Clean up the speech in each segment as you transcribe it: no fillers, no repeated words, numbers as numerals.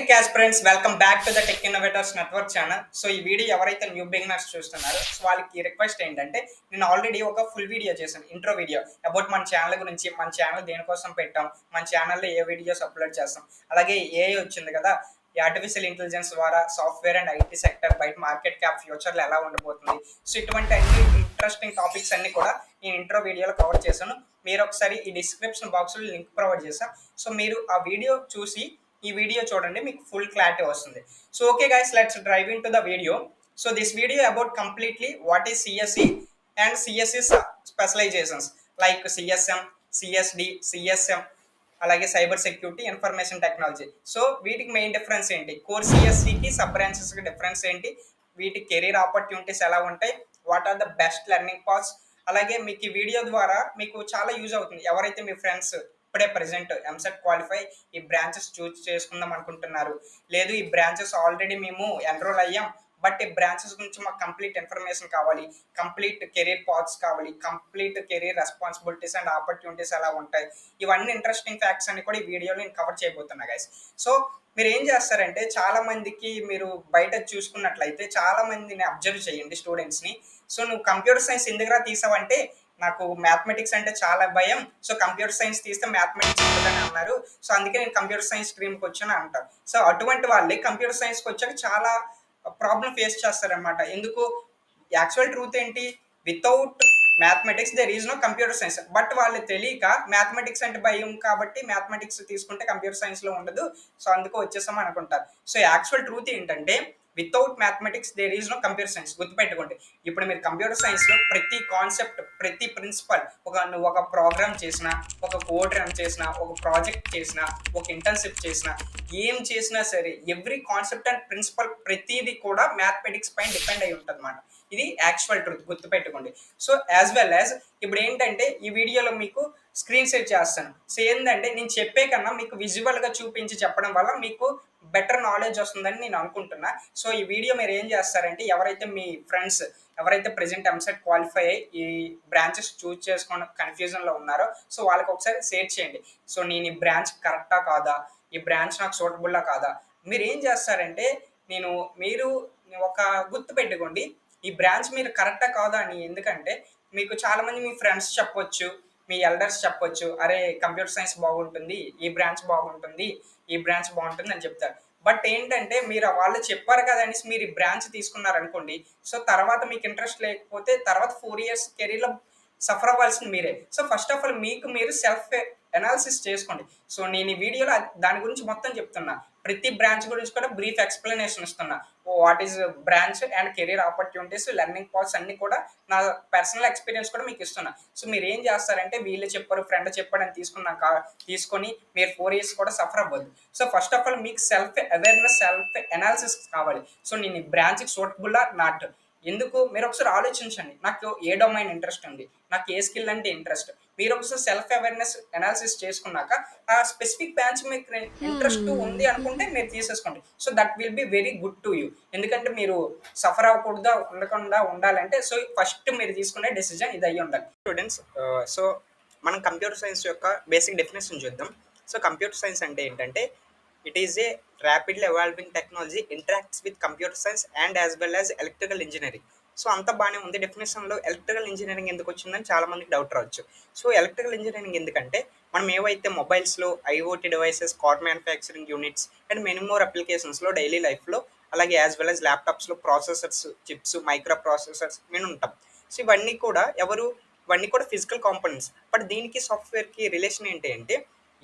Tech aspirants welcome back to the tech innovators network channel. So ఈ video ఎవరైతే new beginners చూస్తున్నారో so వాళ్ళకి request ఏంటంటే నేను ఆల్రెడీ ఒక ఫుల్ వీడియో చేశాను, ఇంట్రో వీడియో అబౌట్ మన ఛానల్ గురించి, మన ఛానల్ దేనికోసం పెట్టాం, మన ఛానల్లో ఏ వీడియోస్ అప్లోడ్ చేస్తాం, అలాగే ఏఐ వచ్చింది కదా, ఈ ఆర్టిఫిషియల్ ఇంటెలిజెన్స్ ద్వారా సాఫ్ట్వేర్ అండ్ ఐటీ సెక్టర్ బయట మార్కెట్ క్యాప్ ఫ్యూచర్లో ఎలా ఉండబోతుంది. సో ఇటువంటి అన్ని ఇంట్రెస్టింగ్ టాపిక్స్ అన్ని కూడా నేను ఇంట్రో వీడియోలో కవర్ చేశాను. మీరు ఒకసారి ఈ డిస్క్రిప్షన్ బాక్స్లో లింక్ ప్రొవైడ్ చేశాను. సో మీరు ఆ వీడియో చూసి ఈ వీడియో చూడండి, మీకు ఫుల్ క్లారిటీ వస్తుంది. So okay guys, let's drive into the video. So this video about completely what is CSE and CSE specialisations like CSM, CSD, CSM, అలాగే cyber security, information technology. So వీటికి main difference ఏంటి, core సిఎస్సికి sub బ్రాంచెస్కి difference ఏంటి, వీటి career opportunities ఎలా ఉంటాయి, what are the best learning paths. అలాగే మీకు ఈ వీడియో ద్వారా మీకు చాలా యూజ్ అవుతుంది. ఎవరైతే మీ ఫ్రెండ్స్ ఇప్పుడే ప్రజెంట్ ఎంసెట్ క్వాలిఫై ఈ బ్రాంచెస్ చూస్ చేసుకుందాం అనుకుంటున్నారు, లేదు ఈ బ్రాంచెస్ ఆల్రెడీ మేము ఎన్రోల్ అయ్యాం బట్ ఈ బ్రాంచెస్ గురించి మాకు కంప్లీట్ ఇన్ఫర్మేషన్ కావాలి, కంప్లీట్ కెరీర్ పాత్స్ కావాలి, complete career responsibilities and opportunities ఎలా ఉంటాయి, ఇవన్నీ ఇంట్రెస్టింగ్ ఫ్యాక్ట్స్ అన్ని కూడా ఈ వీడియోలో నేను కవర్ చేయబోతున్నా గైస్. సో మీరు ఏం చేస్తారంటే, చాలా మందికి మీరు బయట చూసుకున్నట్లయితే చాలా మందిని అబ్జర్వ్ చేయండి స్టూడెంట్స్ని. సో నువ్వు కంప్యూటర్ సైన్స్ ఎందుకురా తీసావంటే, నాకు మ్యాథమెటిక్స్ అంటే చాలా భయం, సో కంప్యూటర్ సైన్స్ తీస్తే మ్యాథమెటిక్స్ ఉంటుందని అన్నారు, సో అందుకే నేను కంప్యూటర్ సైన్స్ స్ట్రీమ్కి వచ్చాను అంటారు. సో అటువంటి వాళ్ళే కంప్యూటర్ సైన్స్కి వచ్చాక చాలా ప్రాబ్లం ఫేస్ చేస్తారనమాట. ఎందుకు, యాక్చువల్ ట్రూత్ ఏంటి, without mathematics there is no computer science. But వాళ్ళు తెలియక మ్యాథమెటిక్స్ అంటే భయం కాబట్టి మ్యాథమెటిక్స్ తీసుకుంటే కంప్యూటర్ సైన్స్లో ఉండదు, సో అందుకు వచ్చేసాం అనుకుంటారు. సో యాక్చువల్ ట్రూత్ ఏంటంటే, without mathematics there is no computer science. గుర్తుపెట్టుకోండి, ఇప్పుడు మీరు కంప్యూటర్ సైన్స్లో ప్రతి కాన్సెప్ట్, ప్రతి ప్రిన్సిపల్, నువ్వు ఒక ప్రోగ్రామ్ చేసినా, ఒక కోడ్ రన్ చేసినా, ఒక ప్రాజెక్ట్ చేసినా, ఒక ఇంటర్న్షిప్ చేసినా, ఏం చేసినా సరే ఎవ్రీ కాన్సెప్ట్ అండ్ ప్రిన్సిపల్ ప్రతిదీ కూడా మ్యాథమెటిక్స్ పైన డిపెండ్ అయి ఉంటుంది అన్నమాట. ఇది యాక్చువల్ ట్రూత్, గుర్తుపెట్టుకోండి. సో యాజ్ వెల్ యాజ్ ఇప్పుడు ఏంటంటే ఈ వీడియోలో మీకు స్క్రీన్ షేర్ చేస్తాను. సో ఏంటంటే నేను చెప్పే కన్నా మీకు విజువల్గా చూపించి చెప్పడం వల్ల మీకు బెటర్ నాలెడ్జ్ వస్తుందని నేను అనుకుంటున్నా. సో ఈ వీడియో మీరు ఏం చేస్తారంటే, ఎవరైతే మీ ఫ్రెండ్స్ ఎవరైతే ప్రెజెంట్ ఎంసెట్ క్వాలిఫై అయ్యి ఈ బ్రాంచెస్ చూస్ చేసుకుని కన్ఫ్యూజన్లో ఉన్నారో సో వాళ్ళకి ఒకసారి షేర్ చేయండి. సో నేను ఈ బ్రాంచ్ కరెక్టా కాదా, ఈ బ్రాంచ్ నాకు సూటబుల్లా కాదా. మీరు ఏం చేస్తారంటే, మీరు ఒక గుర్తు పెట్టుకోండి, ఈ బ్రాంచ్ మీరు కరెక్టా కాదా అని. ఎందుకంటే మీకు చాలామంది మీ ఫ్రెండ్స్ చెప్పొచ్చు, మీ ఎల్డర్స్ చెప్పొచ్చు, అరే కంప్యూటర్ సైన్స్ బాగుంటుంది, ఈ బ్రాంచ్ బాగుంటుంది, ఈ బ్రాంచ్ బాగుంటుంది అని చెప్తారు. బట్ ఏంటంటే మీరు వాళ్ళు చెప్పారు కదా అనేసి మీరు ఈ బ్రాంచ్ తీసుకున్నారనుకోండి, సో తర్వాత మీకు ఇంట్రెస్ట్ లేకపోతే తర్వాత 4 years కెరీర్లో సఫర్ అవ్వాల్సింది మీరే. సో ఫస్ట్ ఆఫ్ ఆల్ మీకు మీరు సెల్ఫ్ అనాలిసిస్ చేసుకోండి. సో నేను ఈ వీడియోలో దాని గురించి మొత్తం చెప్తున్నా, ప్రతి బ్రాంచ్ గురించి కూడా బ్రీఫ్ ఎక్స్ప్లెనేషన్ ఇస్తున్నా. What is branch and career opportunities, learning paths అన్ని కూడా నా పర్సనల్ ఎక్స్పీరియన్స్ కూడా మీకు ఇస్తున్నా. సో మీరు ఏం చేస్తారంటే, వీళ్ళు చెప్పారు, ఫ్రెండ్ చెప్పాడని తీసుకొని మీరు 4 years కూడా సఫర్ అవ్వద్దు. సో ఫస్ట్ ఆఫ్ ఆల్ మీకు సెల్ఫ్ అవేర్నెస్, సెల్ఫ్ అనాలిసిస్ కావాలి. సో నేను ఈ బ్రాంచ్కి సూటబుల్లా నాట్, ఎందుకు మీరు ఒకసారి ఆలోచించండి. నాకు ఏ డొమైన్ ఇంట్రెస్ట్ ఉంది, నాకు ఏ స్కిల్ అంటే ఇంట్రెస్ట్, మీరు ఒకసారి సెల్ఫ్ అవేర్నెస్ అనాలిసిస్ చేసుకున్నాక ఆ స్పెసిఫిక్ బ్రాంచ్ మీకు ఇంట్రెస్ట్ ఉంది అనుకుంటే మీరు తీసేసుకోండి. So that will be very good to you. ఎందుకంటే మీరు సఫర్ ఉండకుండా ఉండాలంటే సో ఫస్ట్ మీరు తీసుకునే డెసిజన్ ఇది అయ్యి ఉండాలి. స్టూడెంట్స్, సో మనం కంప్యూటర్ సైన్స్ యొక్క బేసిక్ డెఫినేషన్ చూద్దాం. సో కంప్యూటర్ సైన్స్ అంటే ఏంటంటే, it is a rapidly evolving technology interacts with computer science and as well as electrical engineering. So అంత బాగానే ఉంది. డెఫినేషన్లో ఎలక్ట్రికల్ ఇంజనీరింగ్ ఎందుకు వచ్చిందని చాలా మందికి డౌట్ రావచ్చు. సో ఎలక్ట్రికల్ ఇంజనీరింగ్ ఎందుకంటే, మనం ఏవైతే మొబైల్స్లో IoT devices, car manufacturing units and many more అప్లికేషన్స్లో డైలీ లైఫ్లో, అలాగే యాజ్ వెల్ యాజ్ ల్యాప్టాప్స్లో ప్రాసెసర్స్, చిప్స్, మైక్రో ప్రాసెసర్స్ మేము ఉంటాం. సో ఇవన్నీ కూడా ఫిజికల్ కాంపోనెంట్స్. బట్ దీనికి సాఫ్ట్వేర్కి రిలేషన్ ఏంటి అంటే,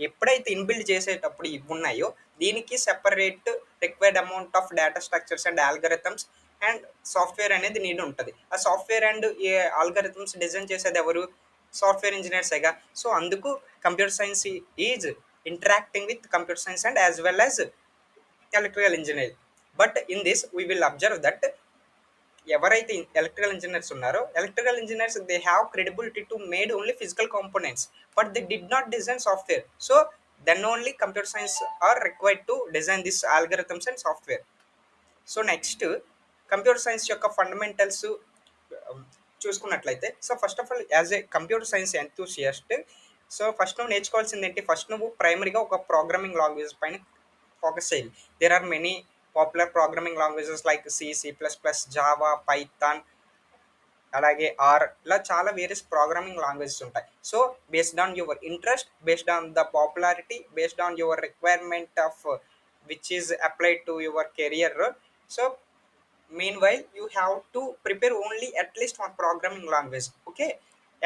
ఎప్పుడైతే ఇన్బిల్డ్ చేసేటప్పుడు ఇవి ఉన్నాయో దీనికి separate required amount of data structures and algorithms and software అనేది నీడ్ ఉంటుంది. ఆ సాఫ్ట్వేర్ అండ్ ఈ ఆల్గరిథమ్స్ డిజైన్ చేసేది ఎవరు, సాఫ్ట్వేర్ ఇంజనీర్సేగా. సో అందుకు computer science is interacting with computer science and as well as electrical engineering. But in this we will observe that ఎవరైతే electrical engineers ఉన్నారో, electrical engineers they have credibility to made only physical components but they did not design software. So then only computer science are required to design this algorithms and software. So next computer science యొక్క fundamentals చూసుకున్నట్లయితే, so first of all as a computer science enthusiast, so first నువ్వు నేర్చుకోవాల్సింది ఏంటి, first నువ్వు ప్రైమరీగా ఒక programming language పైన focus చేయాలి. There are many popular programming languages like C, C plus plus, Java, Python, అలాగే ఆర్, ఇలా చాలా వేరియస్ ప్రోగ్రామింగ్ లాంగ్వేజెస్ ఉంటాయి. So based on your interest, based on the popularity, based on your requirement of which is applied to your career. So meanwhile you have to prepare only at least one programming language, okay?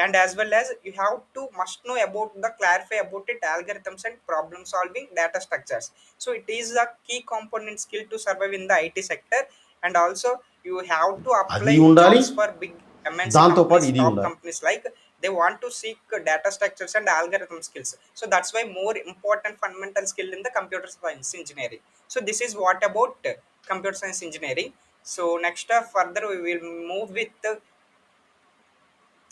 And as well as you have to must know about the clarify about it algorithms and problem solving data structures. So it is a key component skill to survive in the IT sector. And also you have to అది apply ఉండాలి, jobs for big MNC దాంతో పాటు companies, ఇది top ఉండాలి. companies, like they want to seek data structures and algorithm skills. So that's why more important fundamental skill in the computer science engineering. So this is what about computer science engineering. So next further we will move with the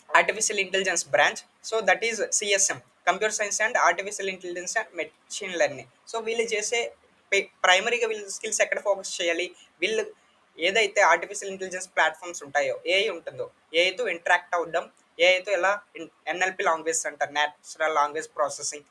artificial intelligence branch. So that is CSM, computer science and artificial intelligence and machine learning. So వీళ్ళు చేసే ప్రైమరీగా వీళ్ళు skills ఎక్కడ focus చేయాలి, వీళ్ళు ఏదైతే artificial intelligence platforms ఉంటాయో, AI ఉంటుందో, ఏఐతో ఇంటరాక్ట్ అవ్వడం, ఏఐతో ఎలా ఎన్ఎల్పి లాంగ్వేజ్ అంటారు, న్యాచురల్ లాంగ్వేజ్ ప్రాసెసింగ్,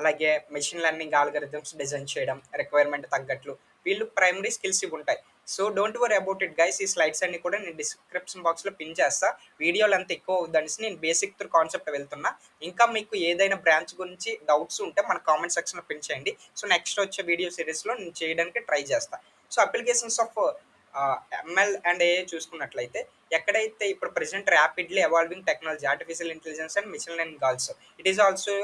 అలాగే మెషిన్ లెర్నింగ్ ఆల్గరిథమ్స్ డిజైన్ చేయడం రిక్వైర్మెంట్ తగ్గట్లు, వీళ్ళు ప్రైమరీ స్కిల్స్ ఇవి ఉంటాయి. So don't worry about it guys. ఈ స్లైడ్స్ అన్ని కూడా నేను డిస్క్రిప్షన్ బాక్స్లో పిన్ చేస్తా. వీడియోలు అంత ఎక్కువ అవుద్దనేసి నేను బేసిక్ త్రూ కాన్సెప్ట్ వెళ్తున్నా. ఇంకా మీకు ఏదైనా బ్రాంచ్ గురించి డౌట్స్ ఉంటే మన కామెంట్ సెక్షన్లో పిన్ చేయండి. సో నెక్స్ట్ వచ్చే వీడియో సిరీస్లో నేను చేయడానికి ట్రై చేస్తా. So applications of ML and AI చూసుకున్నట్లయితే, ఎక్కడైతే ఇప్పుడు present rapidly evolving technology artificial intelligence and machine learning also, it is also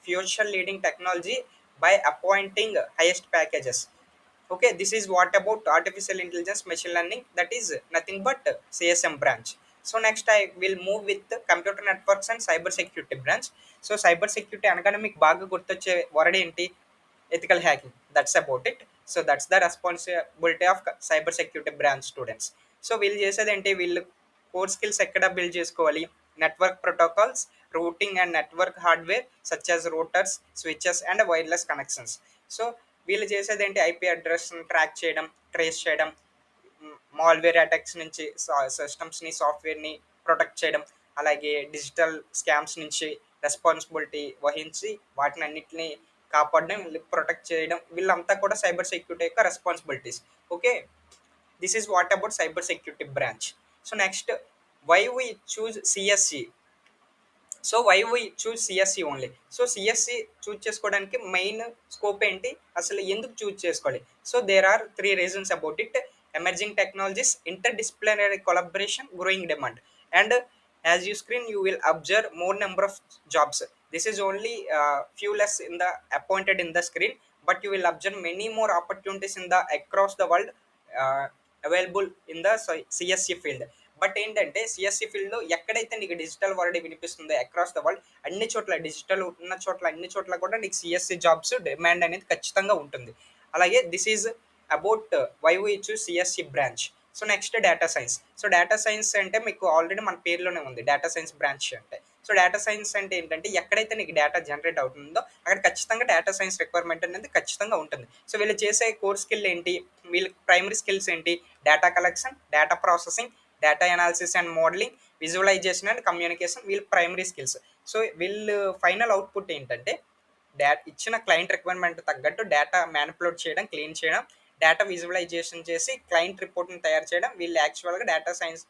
future leading technology by appointing highest packages. Okay, this is what about artificial intelligence machine learning, that is nothing but CSM branch. So next I will move with the computer networks and cyber security branch. So cyber security అనగానే మీకు బాగా గుర్తొచ్చే word ఏంటి, ethical hacking, that's about it. So that's the responsibility of cyber security branch students. So వీళ్ళు చేసేది ఏంటి, వీళ్ళు core skills ఎక్కడ బిల్డ్ చేసుకోవాలి, network protocols, routing and network hardware such as routers, switches and wireless connections. So వీళ్ళు చేసేది ఏంటి, IP అడ్రస్ని ట్రాక్ చేయడం, ట్రేస్ చేయడం, మాల్వేర్ అటాక్స్ నుంచి సిస్టమ్స్ని, సాఫ్ట్వేర్ని ప్రొటెక్ట్ చేయడం, అలాగే డిజిటల్ స్కామ్స్ నుంచి రెస్పాన్సిబిలిటీ వహించి వాటిని అన్నింటినీ కాపాడడం, వీళ్ళు ప్రొటెక్ట్ చేయడం, వీళ్ళంతా కూడా సైబర్ సెక్యూరిటీ యొక్క responsibilities. Okay, this is what about cyber security branch. So next why we choose CSC. So why we choose CSC only. So CSC choose చేసుకోవడానికి మెయిన్ స్కోప్ ఏంటి, అసలు ఎందుకు చూజ్ చేసుకోవాలి. So there are 3 reasons about it. Emerging technologies, interdisciplinary collaboration, growing demand, and as you screen you will observe more number of jobs. This is only few less in the appointed in the screen, but you will observe many more opportunities in the across the world available in the CSC field. But ఏంటంటే CSC ఫీల్డ్లో ఎక్కడైతే నీకు digital word వినిపిస్తుందో across the world, అన్ని చోట్ల digital ఉన్న చోట్ల అన్ని చోట్ల కూడా నీకు సిఎస్సి జాబ్స్ డిమాండ్ అనేది ఖచ్చితంగా ఉంటుంది. అలాగే this is about why we choose CSC branch. So next data science. So data science అంటే మీకు ఆల్రెడీ మన పేరులోనే ఉంది, డేటా సైన్స్ బ్రాంచ్ అంటే. సో డేటా సైన్స్ అంటే ఏంటంటే ఎక్కడైతే నీకు డేటా జనరేట్ అవుతుందో అక్కడ ఖచ్చితంగా డేటా సైన్స్ రిక్వైర్మెంట్ అనేది ఖచ్చితంగా ఉంటుంది. సో వీళ్ళు చేసే కోర్ స్కిల్ ఏంటి, వీళ్ళకి ప్రైమరీ స్కిల్స్ ఏంటి, data collection, data processing, data analysis and modelling, visualisation and communication, వీళ్ళు ప్రైమరీ స్కిల్స్. సో వీళ్ళు ఫైనల్ అవుట్పుట్ ఏంటంటే ఇచ్చిన క్లయింట్ రిక్వైర్మెంట్ తగ్గట్టు డేటా మ్యానిపులేట్ చేయడం, క్లీన్ చేయడం, డేటా విజువలైజేషన్ చేసి క్లయింట్ రిపోర్ట్ని తయారు చేయడం, వీళ్ళు యాక్చువల్గా డేటా సైన్స్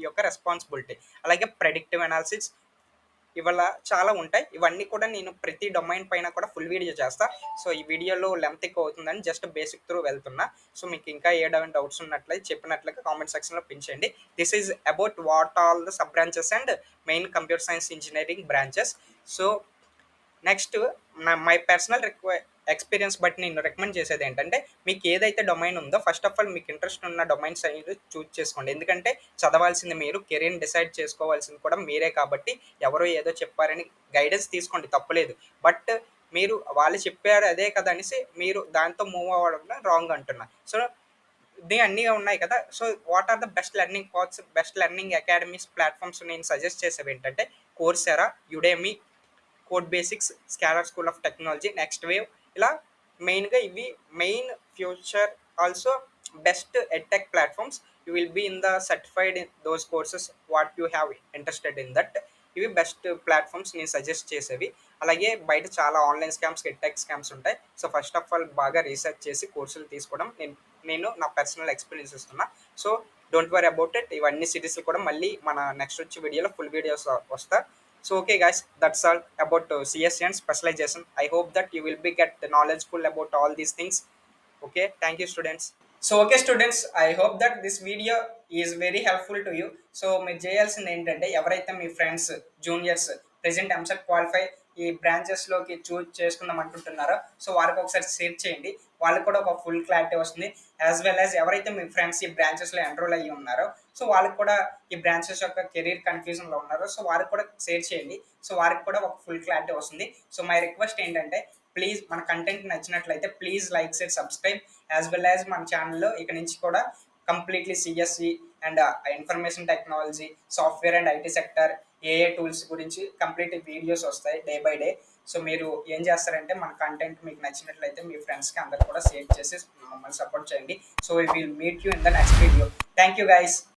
యొక్క రెస్పాన్సిబిలిటీ. అలాగే ప్రెడిక్టివ్ అనాలిసిస్, ఇవాళ చాలా ఉంటాయి. ఇవన్నీ కూడా నేను ప్రతి డొమైన్ పైన కూడా ఫుల్ వీడియో చేస్తా. సో ఈ వీడియోలో లెంత్ ఎక్కువ అవుతుందని జస్ట్ బేసిక్ త్రూ వెళ్తున్నా. సో మీకు ఇంకా ఏదైనా డౌట్స్ ఉన్నట్లయితే చెప్పినట్లుగా కామెంట్ సెక్షన్లో పిన్ చేయండి. This is about what all the sub branches and main computer science engineering branches. So next my personal experience బట్టి నేను రికమెండ్ చేసేది ఏంటంటే, మీకు ఏదైతే డొమైన్ ఉందో ఫస్ట్ ఆఫ్ ఆల్ మీకు ఇంట్రెస్ట్ ఉన్న డొమైన్స్ అనేది చూజ్ చేసుకోండి. ఎందుకంటే చదవాల్సింది మీరు, కెరీర్ని డిసైడ్ చేసుకోవాల్సింది కూడా మీరే. కాబట్టి ఎవరో ఏదో చెప్పారని గైడెన్స్ తీసుకోండి, తప్పలేదు. బట్ మీరు వాళ్ళు చెప్పారు అదే కదా అనేసి మీరు దాంతో మూవ్ అవ్వడం రాంగ్ అంటున్నా. సో ఇది అన్నీ ఉన్నాయి కదా. So what are the best learning paths, best learning academies platforms నేను సజెస్ట్ చేసేవి ఏంటంటే Coursera, Udemy, Code Basics, Scaler School of Technology, Next Wave, ఇలా మెయిన్గా ఇవి main future also best edtech platforms. You will be in the certified in those courses what you have interested in that. ఇవి best platforms నేను suggest చేసేవి. అలాగే బయట చాలా online scams, edtech scams ఉంటాయి. సో, ఫస్ట్ ఆఫ్ ఆల్ బాగా research చేసి కోర్సులు తీసుకోవడం నేను నేను నా పర్సనల్ ఎక్స్‌పీరియన్స్ ఇస్తున్నా. So, don't worry about it. ఇవన్నీ సిరీస్‌లు కూడా మళ్ళీ మన నెక్స్ట్ వచ్చే వీడియోలో ఫుల్ వీడియోస్ వస్తా. So, okay guys, that's all about CSC and specialisation. I hope that you will be get knowledgeable about all these things. Okay, thank you students. So okay students, I hope that this video is very helpful to you. సో మీరు చేయాల్సింది ఏంటంటే, ఎవరైతే మీ friends, juniors present EAMCET qualify ఈ బ్రాంచెస్లోకి choose చేసుకుందాం అనుకుంటున్నారో, సో వారికి ఒకసారి షేర్ చేయండి. వాళ్ళకి కూడా ఒక ఫుల్ క్లారిటీ వస్తుంది. యాజ్ వెల్ యాజ్ ఎవరైతే మీ ఫ్రెండ్స్ ఈ బ్రాంచెస్లో ఎన్రోల్ అయ్యి ఉన్నారో, సో వాళ్ళకి కూడా ఈ బ్రాంచెస్ యొక్క కెరీర్ కన్ఫ్యూజన్లో ఉన్నారో, సో వారికి కూడా షేర్ చేయండి. సో వారికి కూడా ఒక ఫుల్ క్లారిటీ వస్తుంది. సో మై రిక్వెస్ట్ ఏంటంటే, ప్లీజ్ మన కంటెంట్ నచ్చినట్లయితే please like, share, subscribe. As well as మన ఛానల్లో ఇక నుంచి కూడా completely CSC and information technology, software and IT sector, ఏఏ టూల్స్ గురించి కంప్లీట్ వీడియోస్ వస్తాయి డే బై డే. సో మీరు ఏం చేస్తారంటే, మన కంటెంట్ మీకు నచ్చినట్లయితే మీ ఫ్రెండ్స్కి అందరు కూడా షేర్ చేసి మమ్మల్ని సపోర్ట్ చేయండి. So we will meet you in the next video. Thank you guys.